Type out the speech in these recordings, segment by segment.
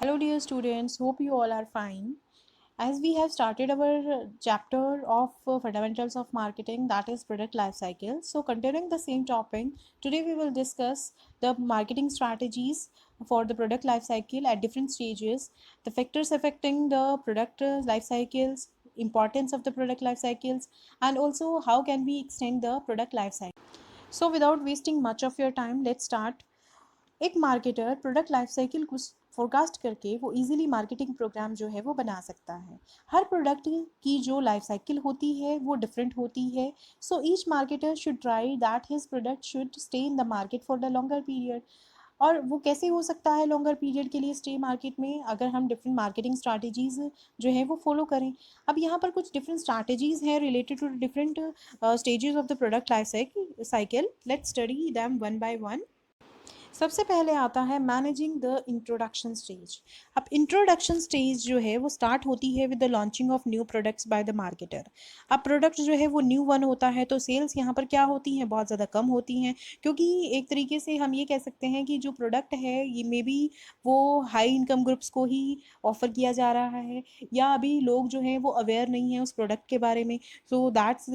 Hello, dear students. Hope you all are fine. As we have started our chapter of fundamentals of marketing, that is product life cycle. So, continuing the same topic, today we will discuss the marketing strategies for the product life cycle at different stages, the factors affecting the product life cycles, importance of the product life cycles, and also how can we extend the product life cycle. So, without wasting much of your time, let's start. एक marketer product life cycle को forecast करके वो easily marketing programme जो है वो बना सकता है। हर प्रोडक्ट की जो लाइफ साइकिल होती है वो डिफरेंट होती है। So each marketer should try that his product should stay in the market for the longer period. और वो कैसे हो सकता है लॉन्गर पीरियड के लिए स्टे मार्केट में, अगर हम डिफरेंट मार्केटिंग स्ट्रैटेजीज जो है वो फॉलो करें। अब यहाँ पर कुछ डिफरेंट स्ट्रैटेजीज हैं related to different stages of the product life cycle. Let's study them one by one. सबसे पहले आता है मैनेजिंग द इंट्रोडक्शन स्टेज। अब इंट्रोडक्शन स्टेज जो है वो स्टार्ट होती है with the launching of new products by the marketer. अब प्रोडक्ट जो है वो न्यू वन होता है तो सेल्स यहाँ पर क्या होती हैं, बहुत ज़्यादा कम होती हैं, क्योंकि एक तरीके से हम ये कह सकते हैं कि जो प्रोडक्ट है ये मे बी वो हाई इनकम ग्रुप्स को ही ऑफर किया जा रहा है, या अभी लोग जो हैं वो अवेयर नहीं है उस प्रोडक्ट के बारे में। So that's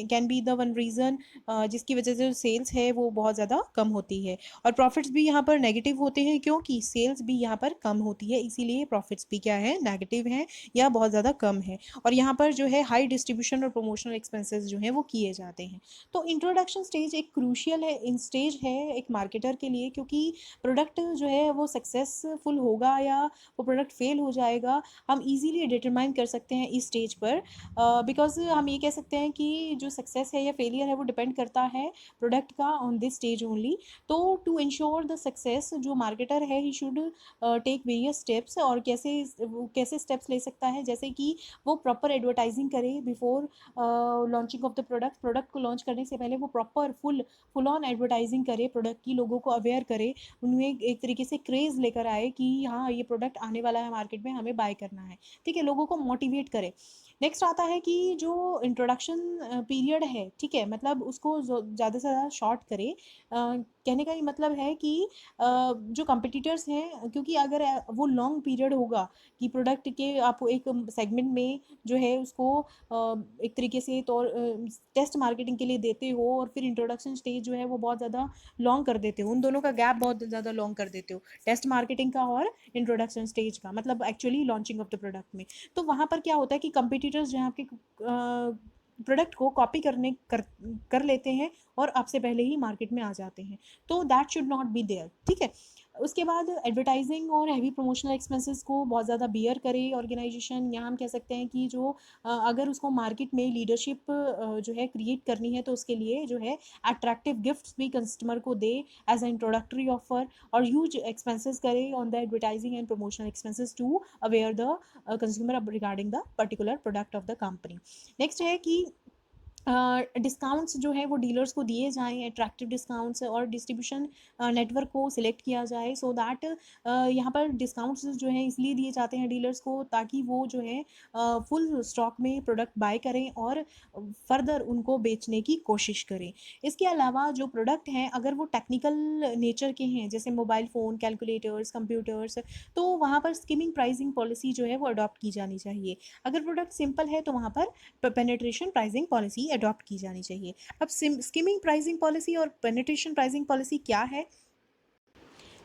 can be the one reason जिसकी वजह से जो सेल्स है वो बहुत ज़्यादा कम होती है। और प्रॉफिट्स भी यहाँ पर नेगेटिव होते हैं क्योंकि सेल्स भी यहाँ पर कम होती है, इसीलिए प्रॉफिट्स भी क्या है, नेगेटिव हैं या बहुत ज़्यादा कम है। और यहाँ पर जो है हाई डिस्ट्रीब्यूशन और प्रमोशनल एक्सपेंसेस जो हैं वो किए जाते हैं। तो इंट्रोडक्शन स्टेज एक क्रूशियल है इन स्टेज है एक मार्केटर के लिए, क्योंकि प्रोडक्ट जो है वो सक्सेसफुल होगा या वो प्रोडक्ट फेल हो जाएगा हम इजीली डिटरमाइन कर सकते हैं इस स्टेज पर। बिकॉज हम ये कह सकते हैं कि जो सक्सेस है या फेलियर है वो डिपेंड करता है प्रोडक्ट का ऑन दिस स्टेज ओनली। तो टू इंश्योर द सक्सेस जो मार्केटर है he should take various steps. और कैसे स्टेप्स ले सकता है, जैसे कि वो प्रॉपर एडवर्टाइजिंग करे before launching of the product को लॉन्च करने से पहले वो प्रॉपर फुल ऑन एडवर्टाइजिंग करे, प्रोडक्ट की लोगों को अवेयर करे, उनमें एक तरीके से क्रेज़ लेकर आए कि हाँ ये प्रोडक्ट आने वाला है मार्केट में, हमें बाय करना है। ठीक है, लोगों को मोटिवेट करे। नेक्स्ट आता है कि जो इंट्रोडक्शन पीरियड है, ठीक है, मतलब उसको ज़्यादा से ज़्यादा शॉर्ट करे। कहने का ये मतलब है कि जो कंपटीटर्स हैं, क्योंकि अगर वो लॉन्ग पीरियड होगा कि प्रोडक्ट के आप एक सेगमेंट में जो है उसको एक तरीके से तो टेस्ट मार्केटिंग के लिए देते हो और फिर इंट्रोडक्शन स्टेज जो है वो बहुत ज़्यादा लॉन्ग कर देते हो, उन दोनों का गैप बहुत ज़्यादा लॉन्ग कर देते हो, टेस्ट मार्केटिंग का और इंट्रोडक्शन स्टेज का, मतलब actually launching of the product में। तो वहाँ पर क्या होता है कि कंपटीटर्स जो हैं आपके प्रोडक्ट को कॉपी कर लेते हैं और आपसे पहले ही मार्केट में आ जाते हैं। तो that should not be there. ठीक है, उसके बाद एडवर्टाइजिंग और हैवी प्रमोशनल एक्सपेंसेस को बहुत ज़्यादा बियर करे ऑर्गेनाइजेशन। यहाँ हम कह सकते हैं कि जो अगर उसको मार्केट में लीडरशिप जो है क्रिएट करनी है तो उसके लिए जो है अट्रैक्टिव गिफ्ट्स भी कस्टमर को दे एज ए इंट्रोडक्टरी ऑफर, और ह्यूज एक्सपेंसेस करे on the advertising and promotional expenses to aware the consumer regarding the particular product of the company. Next है कि डिस्काउंट्स जो है वो डीलर्स को दिए जाएँ, अट्रैक्टिव डिस्काउंट्स, और डिस्ट्रीब्यूशन नेटवर्क को सिलेक्ट किया जाए सो दैट यहाँ पर डिस्काउंट्स जो हैं इसलिए दिए जाते हैं डीलर्स को ताकि वो जो है फुल स्टॉक में प्रोडक्ट बाय करें और फर्दर उनको बेचने की कोशिश करें। इसके अलावा जो प्रोडक्ट हैं अगर वो टेक्निकल नेचर के हैं, जैसे मोबाइल फ़ोन, कैलकुलेटर्स, कंप्यूटर्स, तो वहाँ पर स्किमिंग प्राइसिंग पॉलिसी जो है वो अडॉप्ट की जानी चाहिए। अगर प्रोडक्ट सिंपल है तो वहाँ पर पेनिट्रेशन प्राइसिंग पॉलिसी अडॉप्ट की जानी चाहिए। अब स्किमिंग प्राइसिंग पॉलिसी और पेनिट्रेशन प्राइसिंग पॉलिसी क्या है?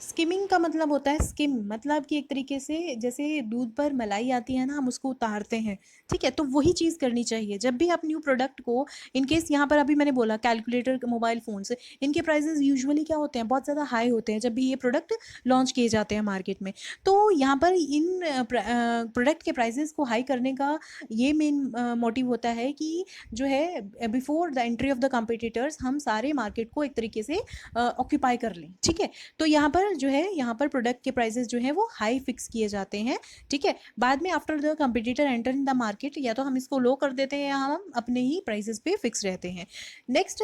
स्किमिंग का मतलब होता है, स्किम मतलब कि एक तरीके से जैसे दूध पर मलाई आती है ना, हम उसको उतारते हैं। ठीक है, तो वही चीज़ करनी चाहिए जब भी आप न्यू प्रोडक्ट को, इन केस यहाँ पर अभी मैंने बोला कैलकुलेटर, मोबाइल फ़ोन्स, इनके प्राइजेस यूजुअली क्या होते हैं, बहुत ज़्यादा हाई होते हैं जब भी ये प्रोडक्ट लॉन्च किए जाते हैं मार्केट में। तो यहाँ पर इन प्रोडक्ट के प्राइजेस को हाई करने का ये मेन मोटिव होता है कि जो है before the entry of the competitors हम सारे मार्केट को एक तरीके से ऑक्यूपाई कर लें। ठीक है, तो यहाँ पर जो है यहाँ पर प्रोडक्ट के प्राइसेस जो हैं वो हाई फिक्स किए जाते हैं। ठीक है, बाद में after the competitor enter in the market या तो हम इसको लो कर देते हैं या हम अपने ही प्राइसेस पे फिक्स रहते हैं। नेक्स्ट,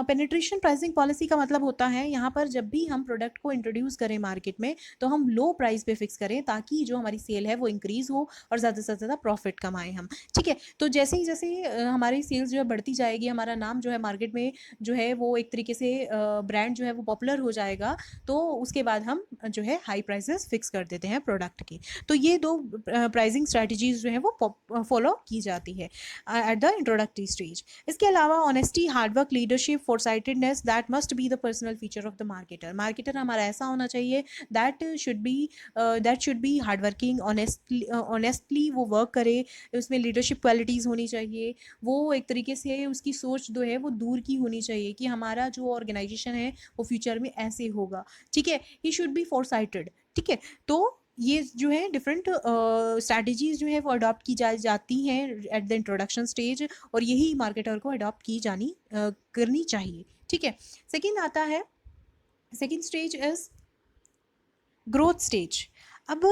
पेनिट्रेशन प्राइसिंग पॉलिसी का मतलब होता है यहाँ पर जब भी हम प्रोडक्ट को इंट्रोड्यूस करें मार्केट में तो हम लो प्राइस पे फिक्स करें ताकि जो हमारी सेल है वो इंक्रीज़ हो और ज़्यादा से ज़्यादा प्रॉफिट कमाएं हम। ठीक है, तो जैसे ही हमारी सेल्स जो है बढ़ती जाएगी, हमारा नाम जो है मार्केट में जो है वो एक तरीके से ब्रांड जो है वो पॉपुलर हो जाएगा, तो उसके बाद हम जो है हाई प्राइसेस फिक्स कर देते हैं प्रोडक्ट के। तो ये दो प्राइसिंग स्ट्रैटेजीज जो है वो फॉलो की जाती है एट द इंट्रोडक्टरी स्टेज। इसके अलावा honesty, hard work, leadership, foresightedness, that must be the personal feature of the marketer. Marketer हमारा ऐसा होना चाहिए that should be hard working, honestly वो वर्क करे, उसमें लीडरशिप क्वालिटीज़ होनी चाहिए, वो एक तरीके से उसकी सोच जो है वो दूर की होनी चाहिए कि हमारा जो ऑर्गेनाइजेशन है वो फ्यूचर में ऐसे होगा, ठीक है। ही शुड बी फोरसाइटेड, ठीक है। तो ये जो है डिफरेंट स्ट्रैटेजीज जो है वो अडॉप्ट की जाती हैं एट द इंट्रोडक्शन स्टेज, और यही मार्केटर को अडॉप्ट की करनी चाहिए, ठीक है। सेकेंड आता है, second stage is growth stage. अब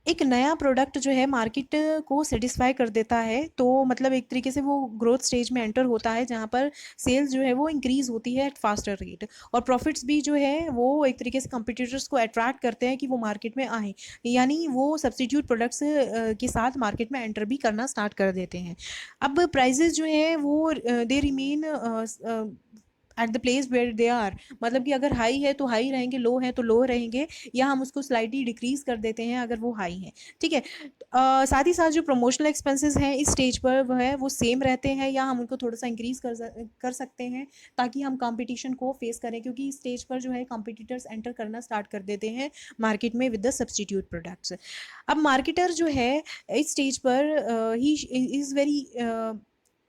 एक नया प्रोडक्ट जो है मार्केट को सेटिस्फाई कर देता है, तो मतलब एक तरीके से वो ग्रोथ स्टेज में एंटर होता है जहाँ पर सेल्स जो है वो इंक्रीज़ होती है एट फास्टर रेट, और प्रॉफिट्स भी जो है वो एक तरीके से कंपटीटर्स को अट्रैक्ट करते हैं कि वो मार्केट में आएँ, यानी वो सब्सटीट्यूट प्रोडक्ट्स के साथ मार्केट में एंटर भी करना स्टार्ट कर देते हैं। अब प्राइजेस जो है वो they remain at the place where they are, मतलब कि अगर हाई है तो हाई रहेंगे, लो है तो लो रहेंगे, या हम उसको स्लाइटली डिक्रीज कर देते हैं अगर वो हाई है, ठीक है। साथ ही साथ जो प्रमोशनल एक्सपेंसेस हैं इस स्टेज पर वह है वो सेम रहते हैं, या हम उनको थोड़ा सा इंक्रीज कर सकते हैं ताकि हम कंपटीशन को फेस करें, क्योंकि इस स्टेज पर जो है कंपटीटर्स एंटर करना स्टार्ट कर देते हैं मार्केट में विद द सब्सटीट्यूट प्रोडक्ट्स। अब मार्केटर जो है इस स्टेज पर he is very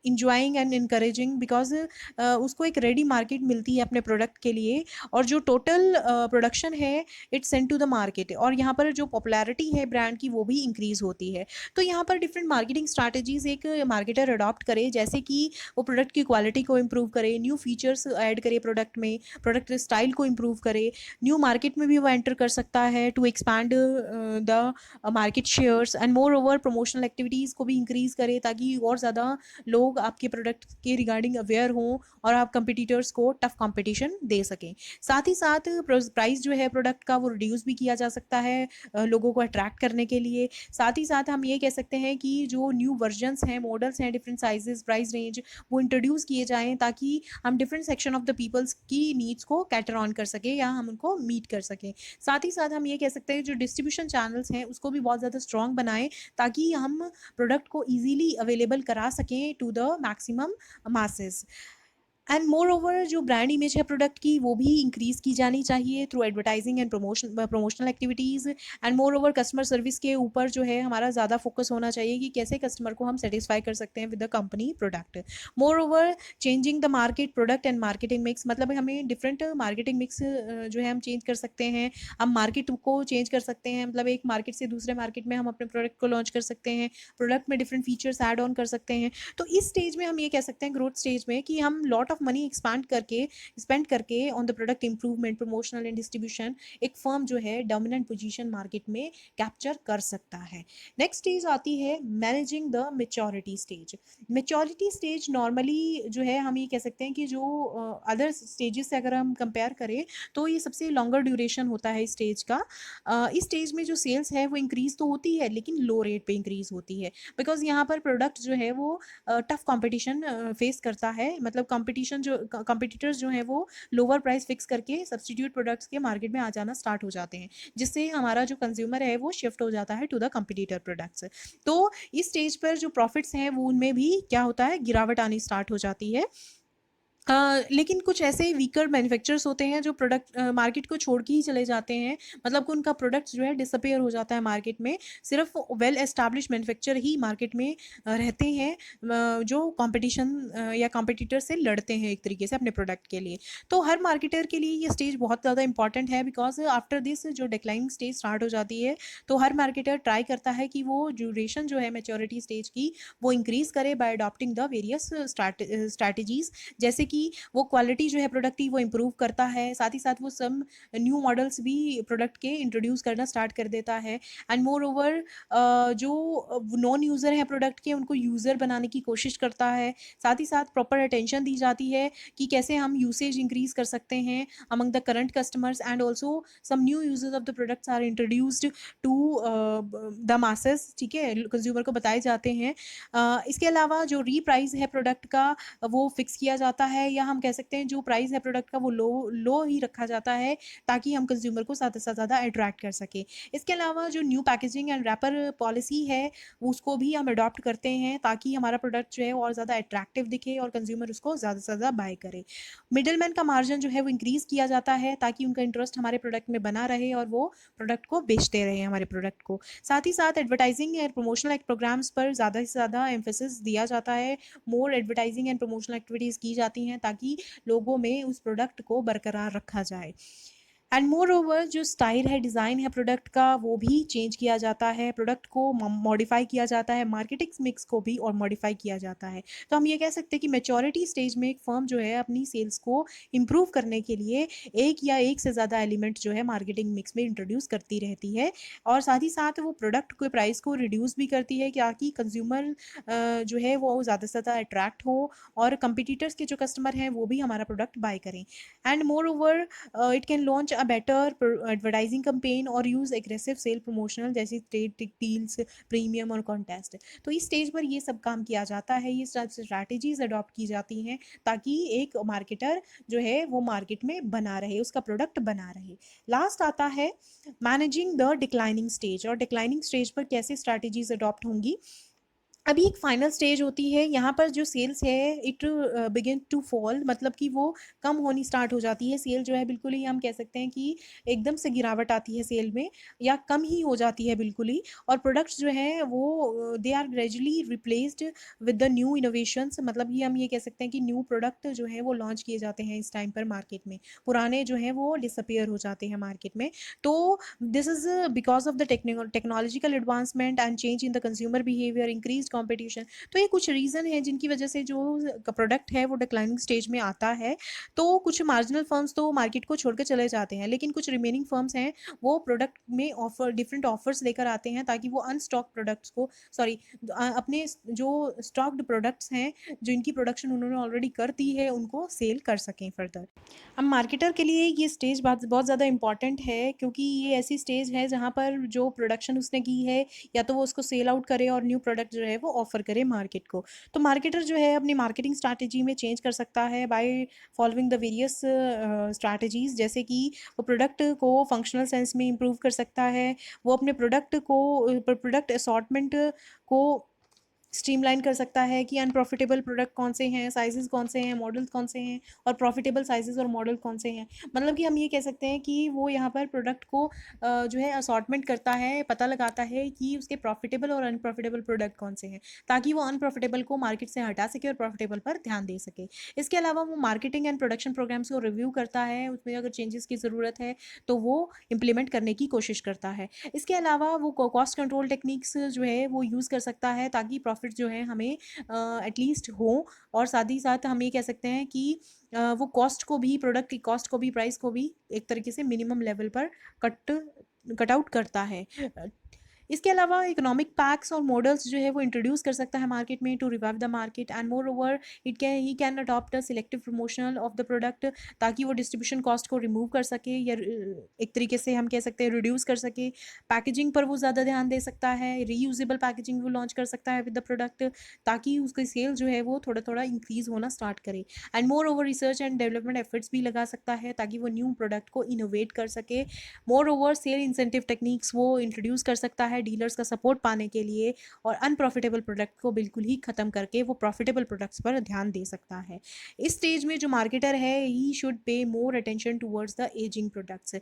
enjoying and encouraging, because उसको एक रेडी मार्केट मिलती है अपने प्रोडक्ट के लिए, और जो टोटल प्रोडक्शन है it's send to the market, और यहाँ पर जो पॉपुलैरिटी है ब्रांड की वो भी इंक्रीज होती है। तो यहाँ पर डिफरेंट मार्केटिंग स्ट्रैटेजीज एक मार्केटर अडॉप्ट करे, जैसे कि वो प्रोडक्ट की क्वालिटी को इम्प्रूव करे, न्यू फीचर्स ऐड करे प्रोडक्ट में, प्रोडक्ट स्टाइल को इम्प्रूव करे, न्यू मार्केट में भी वो एंटर कर सकता है to expand the market shares, and moreover promotional activities को भी इंक्रीज करे ताकि और ज़्यादा लोग आपके प्रोडक्ट के रिगार्डिंग अवेयर हों और आप कंपटीटर्स को टफ कंपटीशन दे सकें। साथ ही साथ प्राइस जो है प्रोडक्ट का वो रिड्यूस भी किया जा सकता है लोगों को अट्रैक्ट करने के लिए। साथ ही साथ हम ये कह सकते हैं कि जो न्यू वर्जन्स हैं, मॉडल्स हैं, डिफरेंट साइजेस, प्राइस रेंज, वो इंट्रोड्यूस किए जाएँ ताकि हम different section of the peoples की नीड्स को कैटर ऑन कर सकें या हम उनको मीट कर सकें। साथ ही साथ हम ये कह सकते हैं जो डिस्ट्रीब्यूशन चैनल्स हैं उसको भी बहुत ज़्यादा स्ट्रॉन्ग बनाएं ताकि हम प्रोडक्ट को ईजीली अवेलेबल करा सकें to the maximum masses. And moreover जो ब्रांड इमेज है प्रोडक्ट की वो भी इंक्रीज़ की जानी चाहिए through advertising and promotional activities. And moreover customer service के ऊपर जो है हमारा ज़्यादा फोकस होना चाहिए कि कैसे कस्टमर को हम सेटिस्फाई कर सकते हैं with the company product. More over changing the market product and marketing mix, मतलब हमें डिफरेंट मार्केटिंग मिक्स जो है हम चेंज कर सकते हैं, हम मार्केट को चेंज कर सकते हैं, मतलब एक मार्केट से दूसरे मार्केट में हम अपने प्रोडक्ट को लॉन्च कर सकते हैं, प्रोडक्ट में डिफरेंट फीचर्स ऐड ऑन कर सकते हैं। तो इस स्टेज में हम ये कह सकते हैं ग्रोथ स्टेज में कि हम लॉट ऑफ मनी स्पेंड करके on the product improvement, promotional and distribution एक फर्म जो है डोमिनेंट पोजीशन मार्केट में कैप्चर कर सकता है। नेक्स्ट स्टेज आती है managing the maturity stage. Maturity stage normally जो है हम ये कह सकते हैं कि जो अदर स्टेजेस से अगर हम कंपेयर करें तो ये सबसे लॉन्गर ड्यूरेशन होता है इस स्टेज का। इस स्टेज में जो सेल्स है वो इंक्रीज तो होती है लेकिन लो रेट पे इंक्रीज होती है, बिकॉज यहाँ पर प्रोडक्ट जो है वो टफ कंपटीशन फेस करता है, मतलब कंपटीशन जो कंपटीटर्स जो हैं वो लोअर प्राइस फिक्स करके सब्सटीट्यूट प्रोडक्ट्स के मार्केट में आ जाना स्टार्ट हो जाते हैं, जिससे हमारा जो कंज्यूमर है वो शिफ्ट हो जाता है टू द कंपटीटर प्रोडक्ट्स। तो इस स्टेज पर जो प्रॉफिट्स हैं वो उनमें भी क्या होता है, गिरावट आनी स्टार्ट हो जाती है। लेकिन कुछ ऐसे वीकर मैन्युफैक्चरर्स होते हैं जो प्रोडक्ट मार्केट को छोड़ के ही चले जाते हैं, मतलब कि उनका प्रोडक्ट जो है डिसअपेयर हो जाता है मार्केट में, सिर्फ वेल एस्टैब्लिश मैन्युफैक्चर ही मार्केट में रहते हैं जो कंपटीशन या कंपटीटर से लड़ते हैं एक तरीके से अपने प्रोडक्ट के लिए। तो हर मार्केटर के लिए ये स्टेज बहुत ज़्यादा इंपॉर्टेंट है, बिकॉज आफ्टर दिस जो डिक्लाइनिंग स्टेज स्टार्ट हो जाती है तो हर मार्केटर ट्राई करता है कि वो ड्यूरेशन जो है मेच्योरिटी स्टेज की वो इंक्रीज़ करे bye adopting the various strategies, जैसे कि वो क्वालिटी जो है प्रोडक्ट की वो इम्प्रूव करता है, साथ ही साथ वो सम न्यू मॉडल्स भी प्रोडक्ट के इंट्रोड्यूस करना स्टार्ट कर देता है। एंड मोर ओवर जो नॉन यूज़र हैं प्रोडक्ट के उनको यूज़र बनाने की कोशिश करता है, साथ ही साथ प्रॉपर अटेंशन दी जाती है कि कैसे हम यूसेज इंक्रीज कर सकते हैं among the current customers, and also some new users of the products are introduced to the masses, ठीक है, कंज्यूमर को बताए जाते हैं। इसके अलावा जो रीप्राइस है प्रोडक्ट का वो फिक्स किया जाता है है, या हम कह सकते हैं जो प्राइस है प्रोडक्ट का वो लो ही रखा जाता है ताकि हम कंज्यूमर को ज़्यादा से ज़्यादा अट्रैक्ट कर सकें। इसके अलावा जो new packaging and wrapper policy है उसको भी हम अडॉप्ट करते हैं ताकि हमारा प्रोडक्ट जो है और ज़्यादा अट्रैक्टिव दिखे और कंज्यूमर उसको ज़्यादा से ज़्यादा बाय करे। मिडलमैन का मार्जिन जो है वो इंक्रीज़ किया जाता है ताकि उनका इंटरेस्ट हमारे प्रोडक्ट में बना रहे और वो प्रोडक्ट को बेचते रहे हमारे प्रोडक्ट को। साथ ही साथ एडवर्टाइजिंग एंड प्रमोशनल प्रोग्राम्स पर ज़्यादा से ज़्यादा एम्फेसिस दिया जाता है। मोर एडवर्टाइजिंग एंड प्रमोशनल एक्टिविटीज़ की जाती हैं ताकि लोगों में उस प्रोडक्ट को बरकरार रखा जाए। एंड मोर ओवर जो स्टाइल है, डिज़ाइन है प्रोडक्ट का, वो भी चेंज किया जाता है, प्रोडक्ट को मॉडिफाई किया जाता है, मार्केटिंग मिक्स को भी और मॉडिफाई किया जाता है। तो हम ये कह सकते हैं कि मैच्योरिटी स्टेज में एक फर्म जो है अपनी सेल्स को इम्प्रूव करने के लिए एक या एक से ज़्यादा एलिमेंट जो है मार्केटिंग मिक्स में इंट्रोड्यूस करती रहती है, और साथ ही साथ वो प्रोडक्ट के प्राइस को रिड्यूस भी करती है ताकि कंज्यूमर जो है वो ज़्यादा से ज़्यादा अट्रैक्ट हो और कंपिटिटर्स के जो कस्टमर हैं वो भी हमारा प्रोडक्ट बाय करें। And more over it can launch a better advertising campaign और use aggressive sale promotional जैसे trade deals, प्रीमियम और कॉन्टेस्ट। तो इस स्टेज पर ये सब काम किया जाता है, ये स्ट्रैटेजीज अडॉप्ट की जाती हैं ताकि एक मार्केटर जो है वो मार्केट में बना रहे, उसका प्रोडक्ट बना रहे। लास्ट आता है मैनेजिंग द डिक्लाइनिंग स्टेज, और डिक्लाइनिंग स्टेज पर कैसे स्ट्रैटेजीज अडॉप्ट होंगी। अभी एक फाइनल स्टेज होती है, यहाँ पर जो सेल्स है इट बिगिन टू फॉल, मतलब कि वो कम होनी स्टार्ट हो जाती है। सेल जो है बिल्कुल ही हम कह सकते हैं कि एकदम से गिरावट आती है सेल में, या कम ही हो जाती है बिल्कुल ही, और प्रोडक्ट्स जो हैं वो they are gradually replaced with the new innovations, मतलब कि हम ये कह सकते हैं कि न्यू प्रोडक्ट जो है वो लॉन्च किए जाते हैं इस टाइम पर मार्केट में, पुराने जो हैं वो डिसअपियर हो जाते हैं मार्केट में। तो this is because of the technological advancement and change in the consumer behaviour, increase competition. तो ये कुछ रीज़न है जिनकी वजह से जो प्रोडक्ट है वो डिक्लाइनिंग स्टेज में आता है। तो कुछ मार्जिनल फर्म्स तो मार्केट को छोड़कर चले जाते हैं, लेकिन कुछ रिमेनिंग फर्म्स हैं वो प्रोडक्ट में डिफरेंट ऑफर्स लेकर आते हैं ताकि वो अनस्टॉक प्रोडक्ट्स को, सॉरी, अपने जो स्टॉक्ड प्रोडक्ट्स हैं जिनकी प्रोडक्शन उन्होंने ऑलरेडी कर दी है उनको सेल कर सकें फर्दर। अब मार्केटर के लिए ये स्टेज बहुत बहुत ज़्यादा इंपॉर्टेंट है, क्योंकि ये ऐसी स्टेज है जहाँ पर जो प्रोडक्शन उसने की है या तो वो उसको सेल आउट करे और न्यू प्रोडक्ट जो है वो ऑफर करे मार्केट को। तो मार्केटर जो है अपनी मार्केटिंग स्ट्रैटेजी में चेंज कर सकता है by following the various strategies, जैसे कि वो प्रोडक्ट को फंक्शनल सेंस में इम्प्रूव कर सकता है, वो अपने प्रोडक्ट असॉर्टमेंट को स्ट्रीमलाइन कर सकता है कि अनप्रॉफिटेबल प्रोडक्ट कौन से हैं, साइजेस कौन से हैं, मॉडल्स कौन से हैं, और प्रॉफिटेबल साइजेस और मॉडल कौन से हैं। मतलब कि हम ये कह सकते हैं कि वो यहाँ पर प्रोडक्ट को जो है असॉर्टमेंट करता है, पता लगाता है कि उसके प्रॉफिटेबल और अनप्रॉफिटेबल प्रोडक्ट कौन से हैं, ताकि वो अनप्रॉफिटेबल को मार्केट से हटा सके और प्रॉफिटेबल पर ध्यान दे सके। इसके अलावा वो मार्केटिंग एंड प्रोडक्शन प्रोग्राम्स को रिव्यू करता है, उसमें अगर चेंजेस की ज़रूरत है तो वो इम्प्लीमेंट करने की कोशिश करता है। इसके अलावा वो कॉस्ट कंट्रोल टेक्निक्स जो है वो यूज़ कर सकता है ताकि प्रॉफिट जो है हमें एटलीस्ट हो, और साथ ही साथ हम ये कह सकते हैं कि वो कॉस्ट को भी, प्रोडक्ट की कॉस्ट को भी, प्राइस को भी एक तरीके से मिनिमम लेवल पर कट आउट करता है। इसके अलावा इकोनॉमिक पैक्स और मॉडल्स जो है वो इंट्रोड्यूस कर सकता है मार्केट में to revive the market, and moreover he can adopt a selective promotional of the product ताकि वो डिस्ट्रीब्यूशन कॉस्ट को रिमूव कर सके, या एक तरीके से हम कह सकते हैं रिड्यूस कर सके। पैकेजिंग पर वो ज़्यादा ध्यान दे सकता है, रीयूजेबल पैकेजिंग वो लॉन्च कर सकता है विद द प्रोडक्ट ताकि उसकी सेल जो है वो थोड़ा थोड़ा इंक्रीज होना स्टार्ट करे। And more over research and development efforts भी लगा सकता है ताकि वो न्यू प्रोडक्ट को इनोवेट कर सके। More over cell incentive techniques वो इंट्रोड्यूस कर सकता है डीलर्स का सपोर्ट पाने के लिए, और अनप्रॉफिटेबल प्रोडक्ट को बिल्कुल ही ख़त्म करके वो प्रॉफिटेबल प्रोडक्ट्स पर ध्यान दे सकता है। इस स्टेज में जो मार्केटर है he should pay more attention towards the ageing products,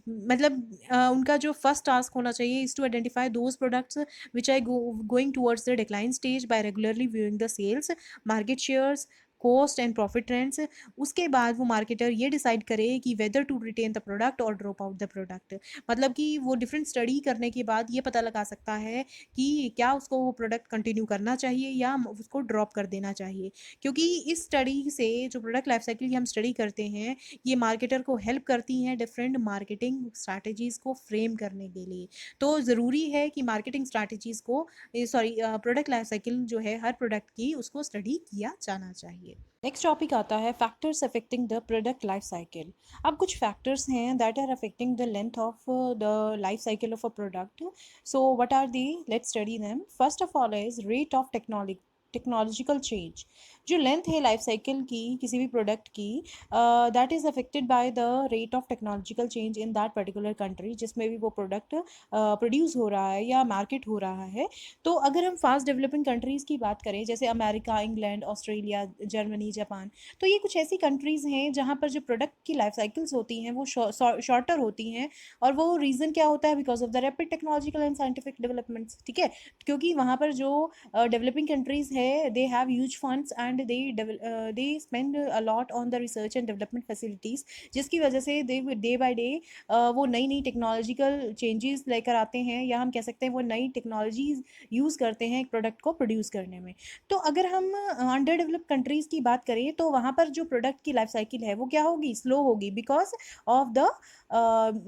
मतलब उनका जो फर्स्ट टास्क होना चाहिए is to identify those products which are going towards the decline stage by regularly viewing the sales, market shares, cost and profit trends. उसके बाद वो marketer ये decide करे कि whether to retain the product और drop out the product, मतलब कि वो डिफरेंट स्टडी करने के बाद ये पता लगा सकता है कि क्या उसको वो प्रोडक्ट कंटिन्यू करना चाहिए या उसको ड्रॉप कर देना चाहिए। क्योंकि इस स्टडी से जो प्रोडक्ट लाइफ साइकिल की हम स्टडी करते हैं ये मार्केटर को हेल्प करती हैं डिफरेंट मार्केटिंग स्ट्रैटेजीज़ को फ्रेम करने के लिए। तो ज़रूरी है कि मार्केटिंग स्ट्रैटेजीज़ को, सॉरी, प्रोडक्ट लाइफ साइकिल जो है हर प्रोडक्ट की उसको स्टडी किया जाना चाहिए। नेक्स्ट टॉपिक आता है factors affecting the product life cycle. अब कुछ फैक्टर्स हैं that are affecting the length of the life cycle of a product. So what are they, let's study them. First of all is rate of technology technological change. जो length है life cycle की किसी भी product की, that is affected by the rate of technological change in that particular country जिसमें भी वो product produce हो रहा है या मार्केट हो रहा है। तो अगर हम फास्ट डेवलपिंग कंट्रीज़ की बात करें जैसे America, England, Australia, Germany, Japan, तो ये कुछ ऐसी कंट्रीज़ हैं जहाँ पर जो प्रोडक्ट की लाइफ साइकिल्स होती हैं वो शॉर्टर होती हैं। और वो रीज़न क्या होता है? Because of the rapid technological and scientific developments. ठीक है, क्योंकि वहाँ पर जो डेवलपिंग कंट्रीज है they have huge funds and they spend a lot on the research and development facilities, जिसकी वजह से दे डे बाय डे वो नई नई टेक्नोलॉजिकल चेंजेस लेकर आते हैं, या हम कह सकते हैं वो नई टेक्नोलॉजीज यूज़ करते हैं एक प्रोडक्ट को प्रोड्यूस करने में। तो अगर हम अंडर डेवलप्ड कंट्रीज़ की बात करें तो वहाँ पर जो प्रोडक्ट की लाइफ साइकिल है वो क्या होगी? स्लो होगी, of the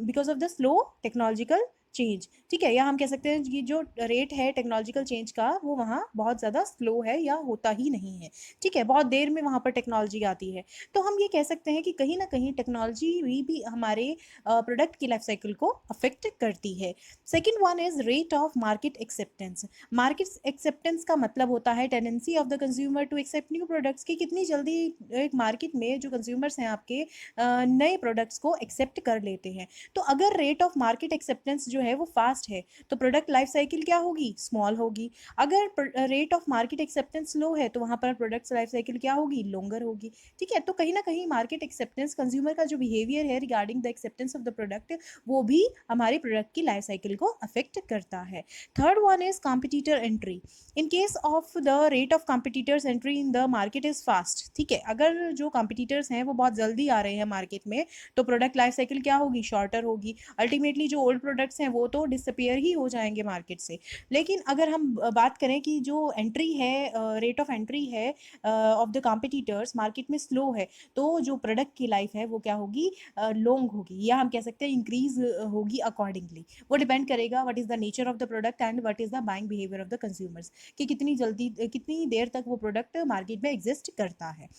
because of the slow technological change. ठीक है, या हम कह सकते हैं कि जो रेट है टेक्नोलॉजिकल चेंज का वो वहाँ बहुत ज़्यादा स्लो है या होता ही नहीं है। ठीक है, बहुत देर में वहाँ पर टेक्नोलॉजी आती है। तो हम ये कह सकते हैं कि कहीं ना कहीं टेक्नोलॉजी भी हमारे प्रोडक्ट की लाइफ साइकिल को अफेक्ट करती है। Second one is rate of market acceptance. Market acceptance का मतलब होता है tendency of the consumer to accept new products की कितनी जल्दी एक मार्केट में जो कंज्यूमर्स हैं आपके नए प्रोडक्ट्स को एक्सेप्ट कर लेते हैं। तो अगर रेट ऑफ मार्केट एक्सेप्टेंस जो है वो फास्ट है तो प्रोडक्ट लाइफ साइकिल क्या होगी? स्मॉल होगी। अगर रेट ऑफ मार्केट एक्सेप्टेंस लो है तो वहाँ पर प्रोडक्ट लाइफ साइकिल क्या होगी? लॉन्गर होगी। ठीक है, तो कहीं ना कहीं मार्केट एक्सेप्टेंस, कंज्यूमर का जो बिहेवियर है regarding the acceptance of the product, वो भी हमारे प्रोडक्ट की लाइफ साइकिल को अफेक्ट करता है। Third one is competitor entry. In case of the rate of competitors entry in the market is fast. ठीक है, अगर जो कॉम्पिटिटर्स हैं वो बहुत जल्दी आ रहे हैं मार्केट में तो प्रोडक्ट लाइफ साइकिल क्या होगी? शॉर्टर होगी। अल्टीमेटली जो ओल्ड प्रोडक्ट्स हैं वो तो डिसअपियर ही हो जाएंगे मार्केट से। लेकिन अगर हम बात करें कि जो एंट्री है, रेट ऑफ एंट्री है ऑफ द कॉम्पिटिटर्स मार्केट में स्लो है, तो जो प्रोडक्ट की लाइफ है वो क्या होगी? लॉन्ग होगी, या हम कह सकते हैं इंक्रीज होगी अकॉर्डिंगली। वो डिपेंड करेगा what is the nature of the product and what is the buying behaviour of the consumers, कि कितनी जल्दी कितनी देर तक वो प्रोडक्ट मार्केट में एग्जिस्ट करता है।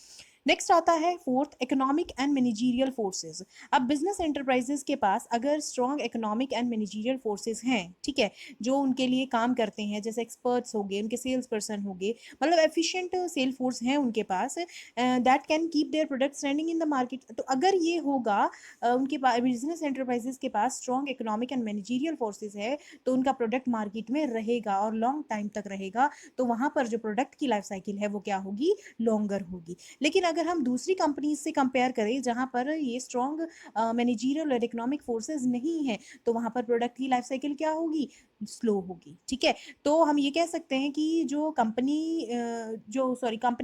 नेक्स्ट आता है fourth, economic and managerial forces. अब बिजनेस एंटरप्राइजेस के पास अगर strong economic and managerial forces हैं, ठीक है, जो उनके लिए काम करते हैं, जैसे एक्सपर्ट्स हो गए, उनके सेल्स पर्सन हो गए, मतलब एफिशिएंट सेल फोर्स है उनके पास, that can keep their products running in the market. तो अगर ये होगा, उनके पास बिजनेस एंटरप्राइजेस के पास strong economic and managerial forces है, तो उनका प्रोडक्ट मार्केट में रहेगा और लॉन्ग टाइम तक रहेगा। तो वहाँ पर जो प्रोडक्ट की लाइफ साइकिल है वो क्या होगी? लॉन्गर होगी। लेकिन अगर हम दूसरी कंपनीज से कंपेयर करें जहाँ पर ये स्ट्रॉन्ग मैनेजरियल और इकोनॉमिक फोर्सेस नहीं है, तो वहाँ पर प्रोडक्ट की लाइफ साइकिल क्या होगी? स्लो होगी। ठीक है, तो हम ये कह सकते हैं कि जो कंपनी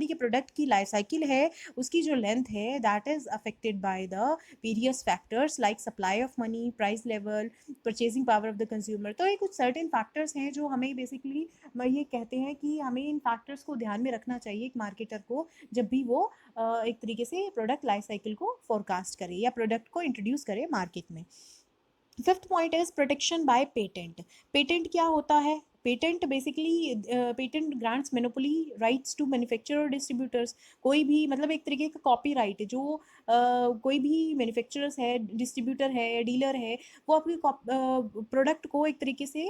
के प्रोडक्ट की लाइफ साइकिल है उसकी जो लेंथ है that is affected by the various factors like supply of money, price level, purchasing power of the consumer. तो ये कुछ सर्टेन फैक्टर्स हैं जो हमें बेसिकली ये कहते हैं कि हमें इन फैक्टर्स को ध्यान में रखना चाहिए एक मार्केटर को, जब भी वो एक तरीके से प्रोडक्ट लाइफ साइकिल को फोरकास्ट करे या प्रोडक्ट को इंट्रोड्यूस करे मार्केट में। Fifth point is protection by patent. Patent क्या होता है? Patent basically, patent grants monopoly rights to manufacturer और डिस्ट्रीब्यूटर्स। कोई भी मतलब एक तरीके का कॉपी राइट है जो कोई भी मैन्युफैक्चरर्स है, डिस्ट्रीब्यूटर है, डीलर है, वो आपके प्रोडक्ट को एक तरीके से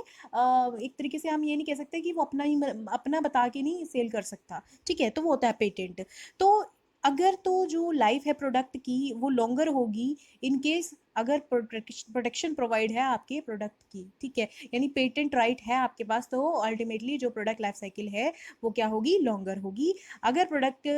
हम ये नहीं कह सकते कि वो अपना बता के नहीं सेल कर सकता। ठीक है, तो वो होता है पेटेंट। तो अगर तो जो लाइफ है प्रोडक्ट की वो लॉन्गर होगी इन केस अगर प्रोटेक्शन प्रोवाइड है आपके प्रोडक्ट की। ठीक है, यानी पेटेंट राइट है आपके पास, तो अल्टीमेटली जो प्रोडक्ट लाइफ साइकिल है वो क्या होगी? लॉन्गर होगी। अगर प्रोडक्ट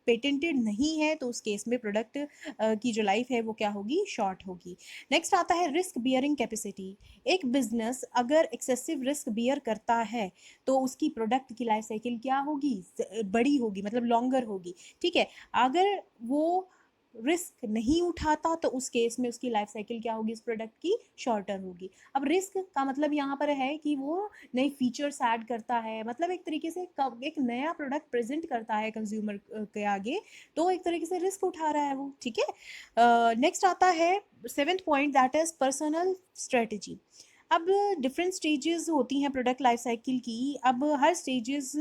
पेटेंटेड नहीं है तो उस केस में प्रोडक्ट की जो लाइफ है वो क्या होगी? शॉर्ट होगी। नेक्स्ट आता है रिस्क बियरिंग कैपेसिटी। एक बिजनेस अगर एक्सेसिव रिस्क बियर करता है तो उसकी प्रोडक्ट की लाइफ साइकिल क्या होगी? बड़ी होगी, मतलब लॉन्गर होगी। ठीक है, अगर वो रिस्क नहीं उठाता तो उस केस में उसकी लाइफ साइकिल क्या होगी? इस प्रोडक्ट की शॉर्टर होगी। अब रिस्क का मतलब यहाँ पर है कि वो नई फीचर्स ऐड करता है, मतलब एक तरीके से एक नया प्रोडक्ट प्रेजेंट करता है कंज्यूमर के आगे, तो एक तरीके से रिस्क उठा रहा है वो। ठीक है, नेक्स्ट आता है seventh point that is personal strategy. अब डिफरेंट स्टेजेस होती हैं प्रोडक्ट लाइफ साइकिल की। अब हर स्टेजेस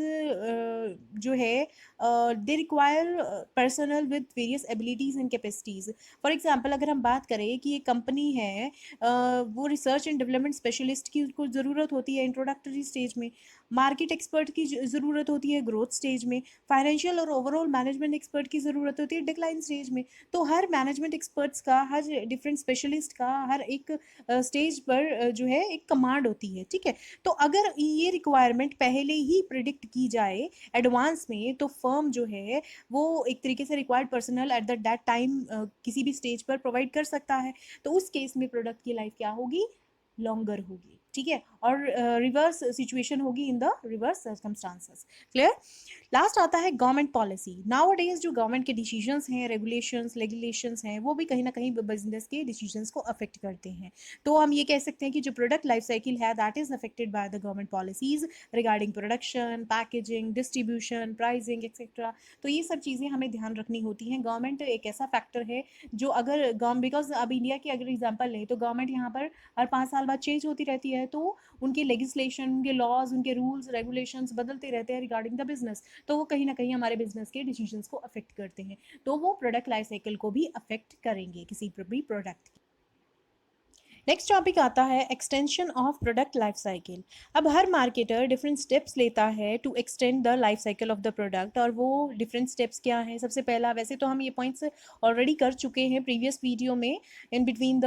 जो है they require personal with various abilities and capacities. For example अगर हम बात करें कि एक कंपनी है, वो रिसर्च एंड डेवलपमेंट स्पेशलिस्ट की उसको ज़रूरत होती है इंट्रोडक्टरी स्टेज में, मार्केट एक्सपर्ट की ज़रूरत होती है ग्रोथ स्टेज में, फाइनेंशियल और ओवरऑल मैनेजमेंट एक्सपर्ट की ज़रूरत होती है डिक्लाइन स्टेज में। तो हर मैनेजमेंट एक्सपर्ट्स का, हर डिफरेंट स्पेशलिस्ट का हर एक स्टेज पर जो है एक कमांड होती है, ठीक है। तो अगर ये रिक्वायरमेंट पहले ही प्रिडिक्ट की जाए एडवांस में, तो फर्म जो है वो एक तरीके से required personal at that time किसी भी स्टेज पर प्रोवाइड कर सकता है। तो उस केस में प्रोडक्ट की लाइफ क्या होगी, लॉन्गर होगी, ठीक है। और रिवर्स सिचुएशन होगी in the reverse circumstances. Clear. Last आता है गवर्नमेंट पॉलिसी। नाउ डेज जो गवर्नमेंट के डिसीजंस हैं, रेगुलेशंस हैं, वो भी कहीं ना कहीं बिजनेस के डिसीजंस को अफेक्ट करते हैं। तो हम ये कह सकते हैं कि जो प्रोडक्ट लाइफ साइकिल है that is affected by the government policies regarding production, packaging, distribution, pricing etcetera. तो ये सब चीज़ें हमें ध्यान रखनी होती हैं। गवर्नमेंट एक ऐसा फैक्टर है जो अगर गवर्नमेंट, बिकॉज अब इंडिया की अगर एग्जाम्पल लें तो गवर्नमेंट यहाँ पर हर 5 साल बाद चेंज होती रहती है, तो उनके लेजिस्लेशन, उनके लॉज, उनके रूल्स रेगुलेशंस बदलते रहते हैं रिगार्डिंग द बिजनेस। तो वो कहीं ना कहीं हमारे बिजनेस के डिसीजंस को अफेक्ट करते हैं। तो वो प्रोडक्ट लाइफ साइकिल को भी अफेक्ट करेंगे किसी भी प्रोडक्ट। नेक्स्ट टॉपिक आता है extension of product life cycle. अब हर मार्केटर डिफरेंट स्टेप्स लेता है to extend the life cycle of the product. और वो डिफरेंट स्टेप्स क्या हैं? सबसे पहला, वैसे तो हम ये पॉइंट्स ऑलरेडी कर चुके हैं प्रीवियस वीडियो में, in between the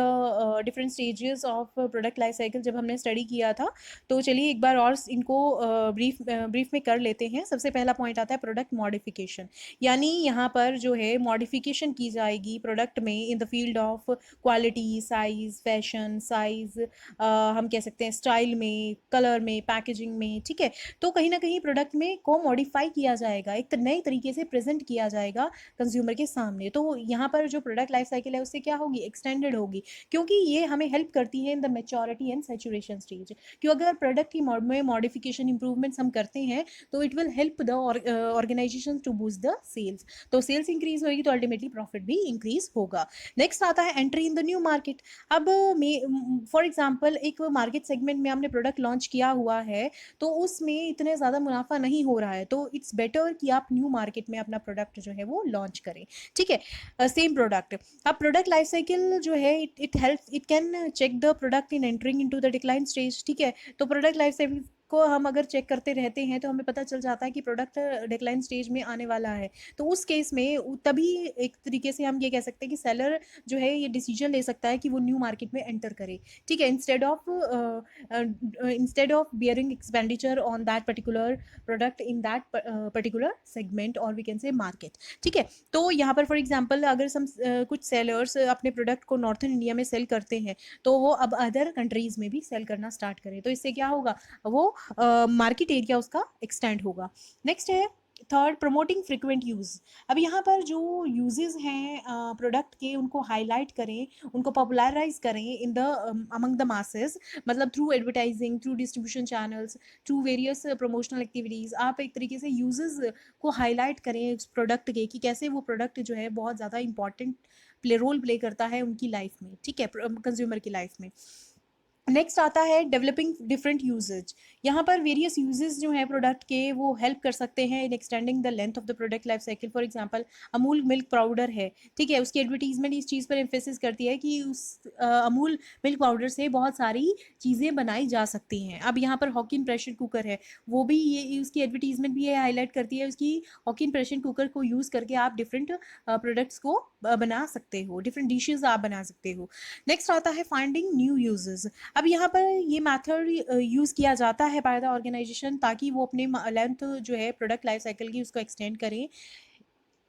different stages of product life cycle जब हमने स्टडी किया था। तो चलिए एक बार और इनको ब्रीफ में कर लेते हैं। सबसे पहला पॉइंट आता है प्रोडक्ट मॉडिफिकेशन, यानी यहाँ पर जो है मॉडिफिकेशन की जाएगी प्रोडक्ट में in the field of quality, size, fashion, size, हम कह सकते हैं स्टाइल में, कलर में, पैकेजिंग में, ठीक है। तो कहीं ना कहीं प्रोडक्ट में को मॉडिफाई किया जाएगा, एक नए तरीके से प्रेजेंट किया जाएगा कंज्यूमर के सामने। तो यहाँ पर जो प्रोडक्ट लाइफ साइकिल है उससे क्या होगी, एक्सटेंडेड होगी, क्योंकि ये हमें हेल्प करती है in the maturity and saturation stage. क्यों, अगर प्रोडक्ट की में मॉडिफिकेशन इंप्रूवमेंट्स हम करते हैं तो it will help the organisation to boost the sales. तो सेल्स इंक्रीज होगी तो अल्टीमेटली प्रॉफिट भी इंक्रीज होगा। नेक्स्ट आता है entry in the new market. अब फॉर एग्जांपल एक मार्केट सेगमेंट में आपने प्रोडक्ट लॉन्च किया हुआ है, तो उसमें इतने ज़्यादा मुनाफा नहीं हो रहा है, तो इट्स बेटर कि आप न्यू मार्केट में अपना प्रोडक्ट जो है वो लॉन्च करें, ठीक है। Same product. अब प्रोडक्ट लाइफ साइकिल जो है it help, it can check the product in entering into the decline stage, ठीक है। तो प्रोडक्ट लाइफ साइकिल को हम अगर चेक करते रहते हैं तो हमें पता चल जाता है कि प्रोडक्ट डिक्लाइन स्टेज में आने वाला है। तो उस केस में तभी एक तरीके से हम ये कह सकते हैं कि सेलर जो है ये डिसीजन ले सकता है कि वो न्यू मार्केट में एंटर करे, ठीक है, instead of bearing expenditure on that particular product in that particular segment और वी कैन से मार्केट, ठीक है। तो यहाँ पर फॉर एग्जांपल अगर कुछ सेलर्स अपने प्रोडक्ट को नॉर्थन इंडिया में सेल करते हैं, तो वो अब अदर कंट्रीज में भी सेल करना स्टार्ट करें, तो इससे क्या होगा, वो मार्केट एरिया उसका एक्सटेंड होगा। नेक्स्ट है थर्ड, प्रमोटिंग फ्रिक्वेंट यूज़। अब यहाँ पर जो यूजेस हैं प्रोडक्ट के उनको हाईलाइट करें, उनको पॉपुलराइज करें in the among the masses, मतलब through advertising, through distribution channels, through various promotional activities. आप एक तरीके से यूजेस को हाईलाइट करें उस प्रोडक्ट के कि कैसे वो प्रोडक्ट जो है बहुत ज़्यादा इंपॉर्टेंट रोल प्ले करता है उनकी लाइफ में, ठीक है, कंज्यूमर की लाइफ में। नेक्स्ट आता है डेवलपिंग डिफरेंट यूजेज। यहाँ पर वेरियस यूजेस जो हैं प्रोडक्ट के वो हेल्प कर सकते हैं in extending the length of the product life cycle. For example Amul milk powder है, ठीक है, उसकी एडवर्टीजमेंट इस चीज़ पर एम्फेसिस करती है कि उस अमूल मिल्क पाउडर से बहुत सारी चीज़ें बनाई जा सकती हैं। अब यहाँ पर हॉकिन प्रेशर कुकर है, वो भी ये उसकी एडवर्टीजमेंट भी ये हाईलाइट करती है उसकी हॉकिन प्रेशर कुकर को यूज़ करके आप डिफरेंट प्रोडक्ट्स को बना सकते हो, डिफरेंट डिशेज आप बना सकते हो। नेक्स्ट आता है फाइंडिंग न्यू यूजेस। अब यहाँ पर ये मेथड यूज़ किया जाता है बाय द ऑर्गेनाइजेशन ताकि वो अपने लेंथ जो है प्रोडक्ट लाइफ साइकिल की उसको एक्सटेंड करें।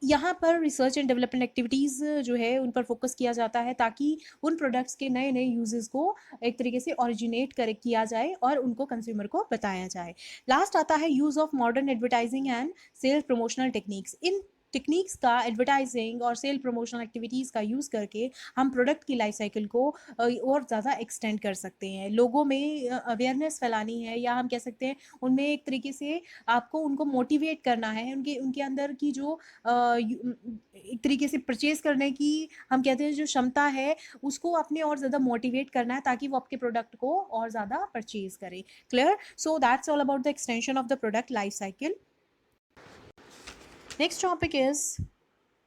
यहाँ पर रिसर्च एंड डेवलपमेंट एक्टिविटीज़ जो है उन पर फोकस किया जाता है ताकि उन प्रोडक्ट्स के नए नए यूजेस को एक तरीके से ऑरिजिनेट कर किया जाए और उनको कंज्यूमर को बताया जाए। लास्ट आता है use of modern advertising and sales promotional techniques. इन टेक्निक्स का, एडवर्टाइजिंग और सेल प्रमोशनल एक्टिविटीज़ का यूज़ करके हम प्रोडक्ट की लाइफ साइकिल को और ज़्यादा एक्सटेंड कर सकते हैं। लोगों में अवेयरनेस फैलानी है, या हम कह सकते हैं उनमें एक तरीके से आपको उनको मोटिवेट करना है, उनके उनके अंदर की जो एक तरीके से परचेज़ करने की हम कहते हैं जो क्षमता है, उसको आपने और ज़्यादा मोटिवेट करना है ताकि वो आपके प्रोडक्ट को और ज़्यादा परचेज़ करें। Clear? So that's all about the extension of the product life cycle. Next topic is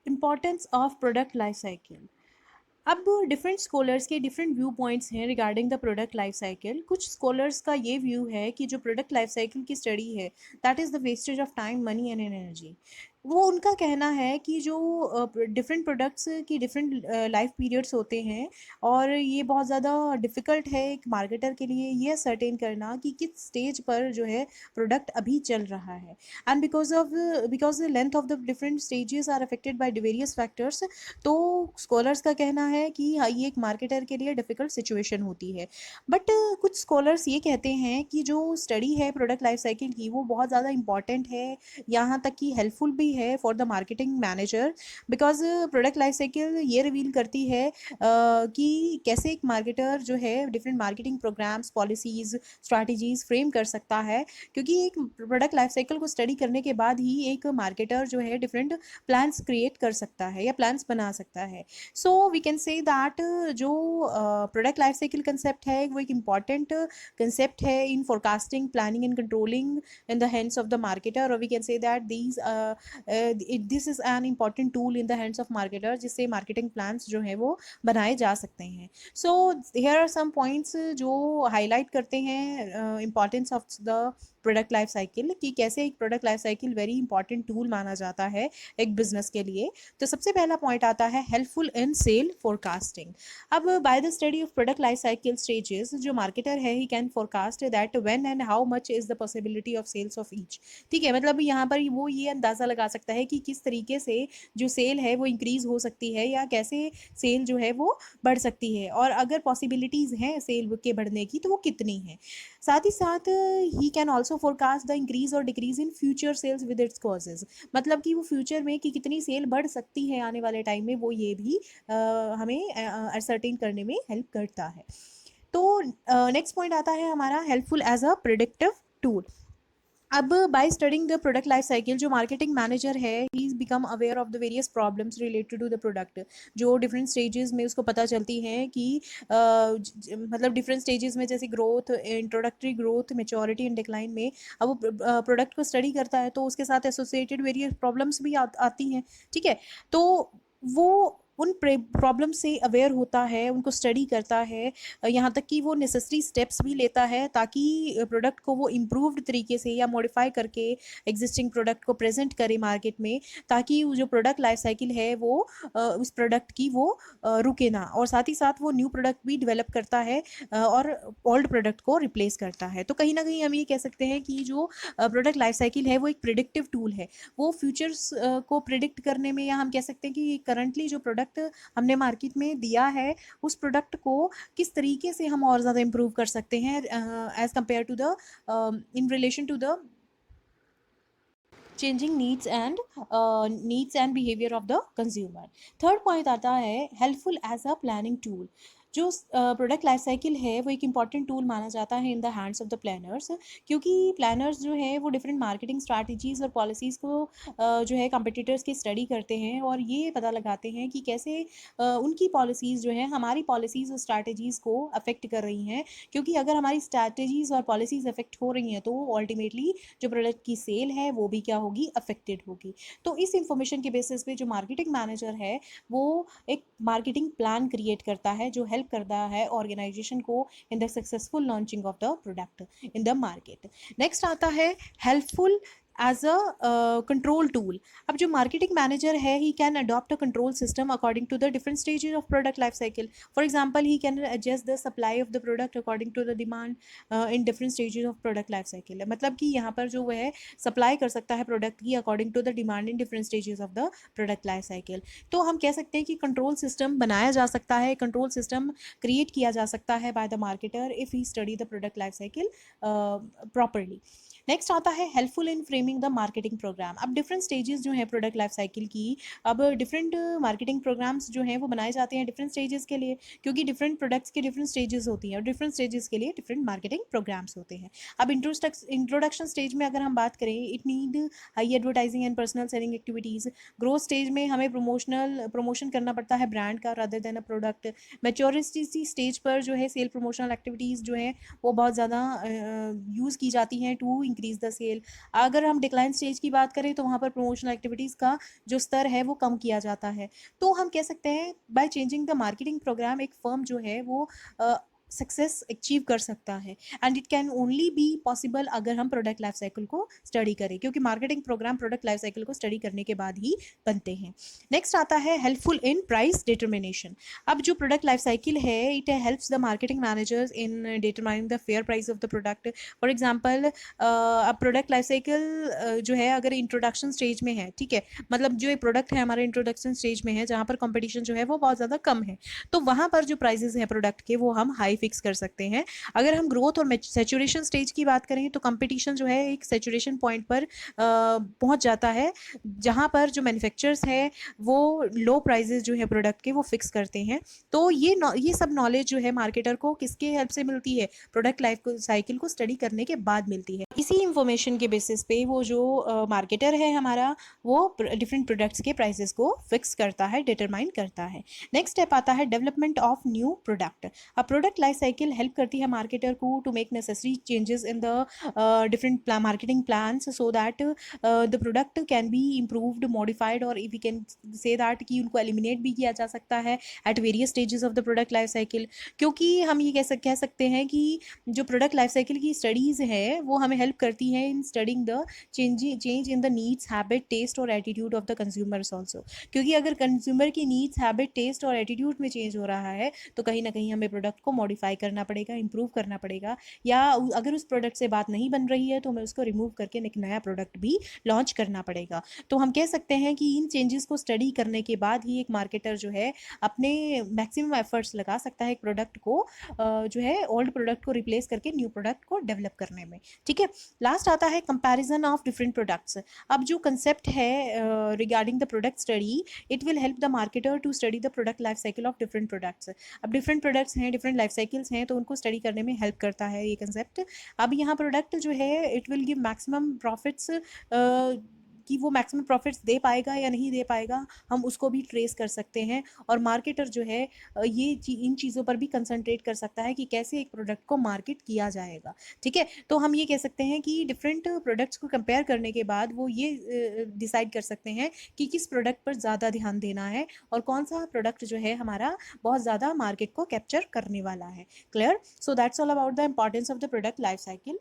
importance of product life cycle. अब डिफरेंट स्कॉलर्स के डिफरेंट व्यू पॉइंट्स हैं regarding the product life cycle. कुछ scholars का ये view है कि जो product life cycle की स्टडी है, that is the wastage of time, money and energy. वो उनका कहना है कि जो डिफरेंट प्रोडक्ट्स की डिफरेंट लाइफ पीरियड्स होते हैं, और ये बहुत ज़्यादा डिफ़िकल्ट है एक मार्केटर के लिए ये सर्टेन करना कि किस स्टेज पर जो है प्रोडक्ट अभी चल रहा है। And because the length of the different stages are affected by various factors, तो स्कॉलर्स का कहना है कि हाँ, ये एक मार्केटर के लिए डिफ़िकल्ट सिचुएशन होती है। बट कुछ स्कॉलर्स ये कहते हैं कि जो स्टडी है प्रोडक्ट लाइफ साइकिल की, वो बहुत ज़्यादा इंपॉर्टेंट है, यहाँ तक कि हेल्पफुल भी है for the marketing manager. Because product life cycle ये रिवील करती है कि कैसे एक मार्केटर जो है different marketing programmes, policies, strategies frame कर सकता है। क्योंकि एक प्रोडक्ट लाइफ साइकिल को स्टडी करने के बाद ही एक मार्केटर जो है डिफरेंट प्लान्स क्रिएट कर सकता है या प्लान्स बना सकता है। So we can say that जो प्रोडक्ट लाइफ साइकिल कंसेप्ट है, वो एक इम्पॉर्टेंट कंसेप्ट है in forecasting, planning and controlling in the hands of the marketer, or we can say that this is an important tool in the hands of marketer, जिससे marketing plans जो है वो बनाए जा सकते हैं। So here are some points जो highlight करते हैं importance of the product life cycle, कि कैसे एक product life cycle very important tool माना जाता है एक बिजनेस के लिए। तो सबसे पहला पॉइंट आता है हेल्पफुल इन सेल फोरकास्टिंग। अब by the study of product life cycle stages, जो मार्केटर है he can forecast that when and how much is the possibility of sales of each. ठीक है, मतलब यहाँ पर वो ये अंदाज़ा लगा सकता है कि किस तरीके से जो सेल है वो इंक्रीज हो सकती है, या कैसे सेल जो है वो बढ़ सकती है, और अगर पॉसिबिलिटीज़ हैं सेल के बढ़ने की तो वो कितनी है। साथ ही साथ ही can also forecast the increase और decrease in future sales with its causes. मतलब कि वो फ्यूचर में कि कितनी सेल बढ़ सकती है आने वाले टाइम में, वो ये भी हमें असर्टेन करने में हेल्प करता है। तो नेक्स्ट पॉइंट आता है हमारा helpful as a predictive tool. अब by studying the product life cycle, जो मार्केटिंग मैनेजर है he is become aware of the various problems related to the product. जो डिफरेंट स्टेजेस में उसको पता चलती हैं कि मतलब डिफरेंट स्टेजेस में, जैसे growth, introductory growth, maturity and decline में, अब वो प्रोडक्ट को स्टडी करता है तो उसके साथ एसोसिएटेड वेरियस प्रॉब्लम्स भी आती हैं। ठीक है, तो वो उन प्रॉब्लम से अवेयर होता है, उनको स्टडी करता है, यहाँ तक कि वो नेसेसरी स्टेप्स भी लेता है ताकि प्रोडक्ट को वो इम्प्रूव्ड तरीके से या मॉडिफाई करके एग्जिस्टिंग प्रोडक्ट को प्रेजेंट करे मार्केट में, ताकि वो जो प्रोडक्ट लाइफ साइकिल है वो उस प्रोडक्ट की वो रुके ना, और साथ ही साथ वो न्यू प्रोडक्ट भी डेवलप करता है और ओल्ड प्रोडक्ट को रिप्लेस करता है। तो कहीं ना कहीं हम ये कह सकते हैं कि जो प्रोडक्ट लाइफ साइकिल है वो एक प्रिडिक्टिव टूल है। वो फ्यूचर्स को प्रिडिक्ट करने में, या हम कह सकते हैं कि करंटली जो प्रोडक्ट हमने मार्केट में दिया है, उस प्रोडक्ट को किस तरीके से हम और ज़्यादा इम्प्रूव कर सकते हैं as compare to the in relation to the changing needs and behaviour of the consumer. Third point आता है helpful as a planning tool. जो प्रोडक्ट लाइफ साइकिल है वो एक इंपॉर्टेंट टूल माना जाता है in the hands of the planners, क्योंकि प्लानर्स जो है वो डिफरेंट मार्केटिंग स्ट्रैटेजीज़ और पॉलिसीज़ को जो है कंपिटिटर्स की स्टडी करते हैं, और ये पता लगाते हैं कि कैसे उनकी पॉलिसीज़ जो है हमारी पॉलिसीज़ और स्ट्रैटेजीज़ को अफेक्ट कर रही हैं। क्योंकि अगर हमारी स्ट्रैटेजीज़ और पॉलिसीज़ अफेक्ट हो रही हैं तो अल्टीमेटली जो प्रोडक्ट की सेल है वो भी क्या होगी, अफेक्टेड होगी। तो इस इंफॉर्मेशन के बेसिस पे जो मार्केटिंग मैनेजर है वो एक मार्केटिंग प्लान क्रिएट करता है, जो हेल्प करता है ऑर्गेनाइजेशन को in the successful launching of the product in the market. Next आता है helpful as a control tool. अब जो मार्केटिंग मैनेजर है he can adopt a control system according to the different stages of product life cycle. For example he can adjust the supply of the product according to the demand in different stages of product life cycle. मतलब कि यहाँ पर जो है supply कर सकता है product की according to the demand in different stages of the product life cycle. तो हम कह सकते हैं कि कंट्रोल सिस्टम बनाया जा सकता है, कंट्रोल सिस्टम क्रिएट किया जा सकता है by the marketer if he study the product life cycle properly. Next आता है helpful in framing the marketing program. अब डिफरेंट स्टेजेस जो है प्रोडक्ट लाइफ साइकिल की, अब डिफरेंट मार्केटिंग प्रोग्राम्स जो हैं वो बनाए जाते हैं डिफरेंट स्टेजेस के लिए, क्योंकि डिफरेंट प्रोडक्ट्स के डिफरेंट स्टेजेस होती हैं और डिफरेंट स्टेजेस के लिए डिफरेंट मार्केटिंग प्रोग्राम्स होते हैं। अब इंट्रोडक्शन स्टेज में अगर हम बात करें, it need high advertising and personal selling activities. Growth stage में हमें प्रमोशन करना पड़ता है ब्रांड का rather than a product. Maturity stage पर जो है सेल प्रमोशनल एक्टिविटीज़ जो है वो बहुत ज़्यादा यूज़ की जाती हैं टू इंक्रीज द सेल। अगर हम डिक्लाइन स्टेज की बात करें तो वहाँ पर प्रमोशनल एक्टिविटीज़ का जो स्तर है वो कम किया जाता है। तो हम कह सकते हैं by changing the marketing program एक फर्म जो है वो सक्सेस अचीव कर सकता है। And it can only be possible अगर हम प्रोडक्ट लाइफ साइकिल को स्टडी करें, क्योंकि marketing program product life cycle को स्टडी करने के बाद ही बनते हैं। नेक्स्ट आता है हेल्पफुल इन प्राइस डिटर्मिनेशन। अब जो प्रोडक्ट लाइफ साइकिल है it helps the marketing managers in determining the fair price of the product. For example अब प्रोडक्ट लाइफ साइकिल जो है अगर इंट्रोडक्शन स्टेज में है, ठीक है, मतलब जो ये प्रोडक्ट है हमारे इंट्रोडक्शन स्टेज में है जहाँ पर कंपटीशन जो है वो बहुत ज़्यादा कम है, तो वहाँ पर जो प्राइजेस हैं प्रोडक्ट के वो हम हाई फिक्स कर सकते हैं। अगर हम ग्रोथ और सेचुरेशन स्टेज की बात करें तो कंपटीशन जो है एक सेचुरेशन पॉइंट पर पहुँच जाता है, जहाँ पर जो मैन्युफैक्चरर्स है वो लो प्राइजेस जो है प्रोडक्ट के वो फिक्स करते हैं। तो ये सब नॉलेज जो है मार्केटर को किसके हेल्प से मिलती है, प्रोडक्ट लाइफ साइकिल को स्टडी करने के बाद मिलती है। इसी इंफॉर्मेशन के बेसिस पे वो जो मार्केटर है हमारा वो डिफरेंट प्रोडक्ट्स के प्राइसेस को फिक्स करता है, डिटरमाइन करता है। नेक्स्ट स्टेप आता है डेवलपमेंट ऑफ न्यू प्रोडक्ट। अब प्रोडक्ट लाइफ साइकिल हेल्प करती है मार्केटर को to make necessary changes in the different marketing plans so that the product can be improved, modified, और वी कैन से दैट कि उनको eliminate भी किया जा सकता है at various stages of the product life cycle. क्योंकि हम ये कह सकते हैं कि जो प्रोडक्ट लाइफ साइकिल की स्टडीज़ है वो हमें हेल्प करती हैं in studying the change in the needs, habit, taste और attitude of the consumers also. क्योंकि अगर कंज्यूमर की नीड्स, हैबिट, टेस्ट और एटीट्यूड में चेंज हो रहा है तो कहीं ना कहीं हमें प्रोडक्ट को मॉडिफाई करना पड़ेगा, इंप्रूव करना पड़ेगा, या अगर उस प्रोडक्ट से बात नहीं बन रही है तो हमें उसको रिमूव करके एक नया प्रोडक्ट भी लॉन्च करना पड़ेगा। तो हम कह सकते हैं कि इन चेंजेस को स्टडी करने के बाद ही एक मार्केटर जो है अपने मैक्सिमम एफर्ट्स लगा सकता है एक प्रोडक्ट को जो है ओल्ड प्रोडक्ट को रिप्लेस करके न्यू प्रोडक्ट को डेवलप करने में। ठीक है, लास्ट आता है कंपैरिजन ऑफ डिफरेंट प्रोडक्ट्स। अब जो कंसेप्ट है regarding the product study, it will help the marketer to study the product life cycle of different products. अब डिफरेंट प्रोडक्ट्स हैं, डिफरेंट लाइफ साइकिल्स हैं, तो उनको स्टडी करने में हेल्प करता है ये कंसेप्ट। अब यहाँ प्रोडक्ट जो है it will give maximum profits, कि वो मैक्सिमम प्रॉफिट्स दे पाएगा या नहीं दे पाएगा हम उसको भी ट्रेस कर सकते हैं। और मार्केटर जो है इन चीज़ों पर भी कंसंट्रेट कर सकता है कि कैसे एक प्रोडक्ट को मार्केट किया जाएगा। ठीक है, तो हम ये कह सकते हैं कि डिफरेंट प्रोडक्ट्स को कंपेयर करने के बाद वो ये डिसाइड कर सकते हैं कि किस प्रोडक्ट पर ज़्यादा ध्यान देना है और कौन सा प्रोडक्ट जो है हमारा बहुत ज़्यादा मार्केट को कैप्चर करने वाला है। Clear? So that's all about the importance of the product life cycle.